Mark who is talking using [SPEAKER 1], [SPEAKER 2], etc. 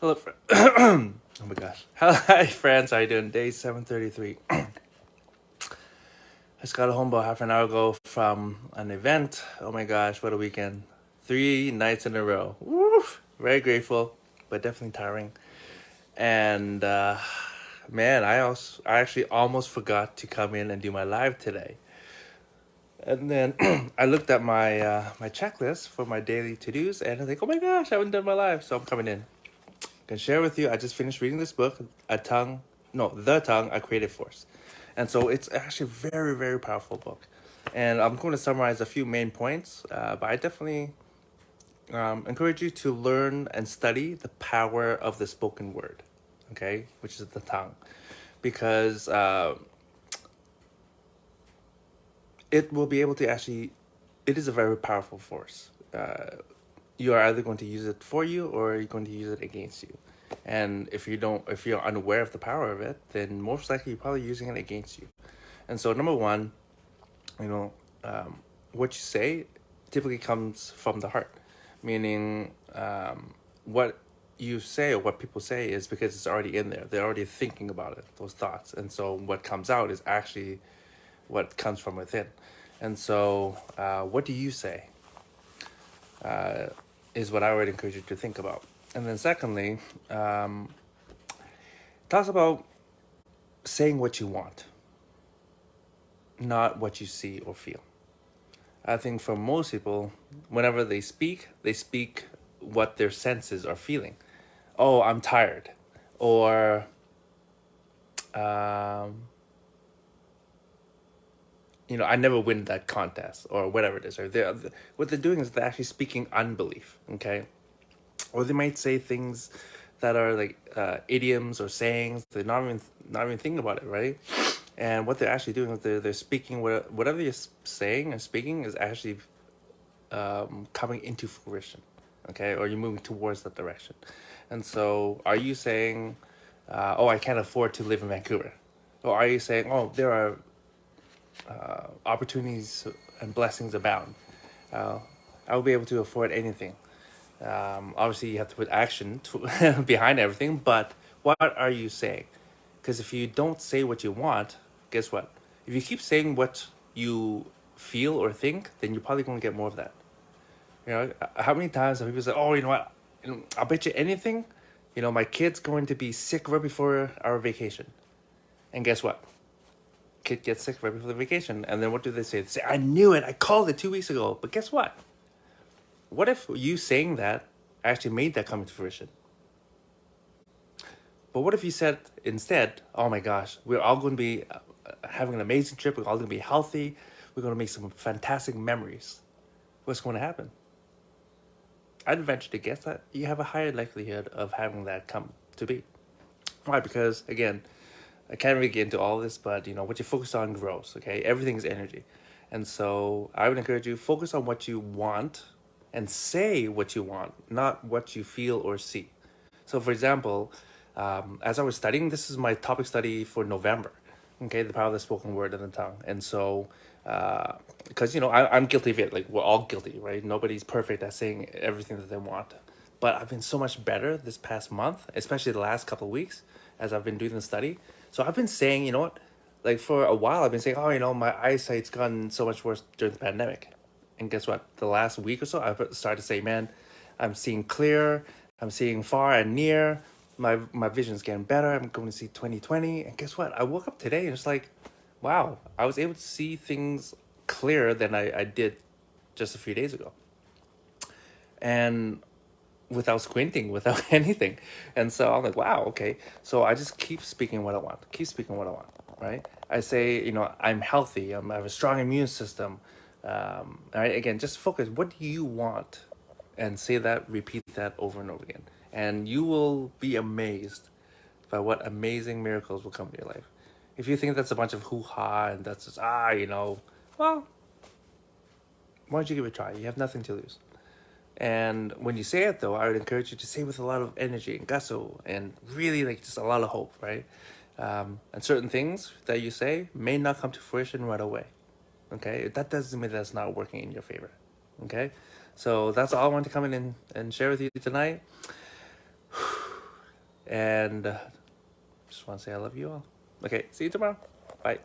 [SPEAKER 1] Hello, oh my gosh. Hi, friends. How you doing? Day 7:33. I just got home about half an hour ago from an event. Oh my gosh, what a weekend. 3 nights in a row. Woo! Very grateful, but definitely tiring. And man, I actually almost forgot to come in and do my live today. And then I looked at my checklist for my daily to-dos, and I was like, oh my gosh, I haven't done my live, so I'm coming in. Can share with you. I just finished reading this book, The Tongue, A Creative Force. And so it's actually a very, very powerful book. And I'm going to summarize a few main points, but I definitely encourage you to learn and study the power of the spoken word, okay, which is the tongue. Because it will be able to actually, it is a very powerful force. You are either going to use it for you or you're going to use it against you. And if you're unaware of the power of it, then most likely you're probably using it against you. And so, number one, you know, what you say typically comes from the heart, meaning what you say or what people say is because it's already in there. They're already thinking about it, those thoughts. And so, what comes out is actually what comes from within. And so, what do you say? Is what I would encourage you to think about. And then secondly, talks about saying what you want, not what you see or feel. I think for most people, whenever they speak what their senses are feeling. Oh, I'm tired. Or, um, I never win that contest or whatever it is. Or what they're doing is they're actually speaking unbelief, okay? Or they might say things that are like idioms or sayings. They're not even thinking about it, right? And what they're actually doing is they're speaking whatever you're saying and speaking is actually coming into fruition, okay? Or you're moving towards that direction. And so, are you saying, "Oh, I can't afford to live in Vancouver," or are you saying, "Oh, there are opportunities and blessings abound. Uh, I will be able to afford anything." Obviously, you have to put action behind everything, but what are you saying? Because if you don't say what you want, guess what? If you keep saying what you feel or think, then you're probably going to get more of that. How many times have people say, "Oh, you know what? I'll bet you anything. My kid's going to be sick right before our vacation," and guess what? Kid gets sick right before the vacation, and then what do they say? They say, "I knew it. I called it 2 weeks ago." But guess what? What if you saying that actually made that come to fruition? But what if you said instead, "Oh my gosh, we're all going to be having an amazing trip. We're all going to be healthy. We're going to make some fantastic memories." What's going to happen? I'd venture to guess that you have a higher likelihood of having that come to be. Why? Because again, I can't really get into all this, but what you focus on grows. Okay, everything's energy, and so I would encourage you focus on what you want and say what you want, not what you feel or see. So, for example, as I was studying, this is my topic study for November. Okay, the power of the spoken word and the tongue, and so because I'm guilty of it. Like we're all guilty, right? Nobody's perfect at saying everything that they want. But I've been so much better this past month, especially the last couple of weeks, as I've been doing the study. So I've been saying, like for a while, I've been saying, oh, my eyesight's gotten so much worse during the pandemic. And guess what? The last week or so, I've started to say, man, I'm seeing clear, I'm seeing far and near. My vision's getting better. I'm going to see 2020. And guess what? I woke up today and it's like, wow, I was able to see things clearer than I did just a few days ago. And without squinting, without anything. And so I'm like, wow, okay. So I just keep speaking what I want, keep speaking what I want, right? I say, I'm healthy, I have a strong immune system. All right, again, just focus. What do you want? And say that, repeat that over and over again. And you will be amazed by what amazing miracles will come to your life. If you think that's a bunch of hoo ha and that's just, well, why don't you give it a try? You have nothing to lose. And when you say it, though, I would encourage you to say it with a lot of energy and gusto and really like just a lot of hope, right? And certain things that you say may not come to fruition right away. Okay, that doesn't mean that's not working in your favor. Okay, so that's all I wanted to come in and share with you tonight. And just want to say I love you all. Okay, see you tomorrow. Bye.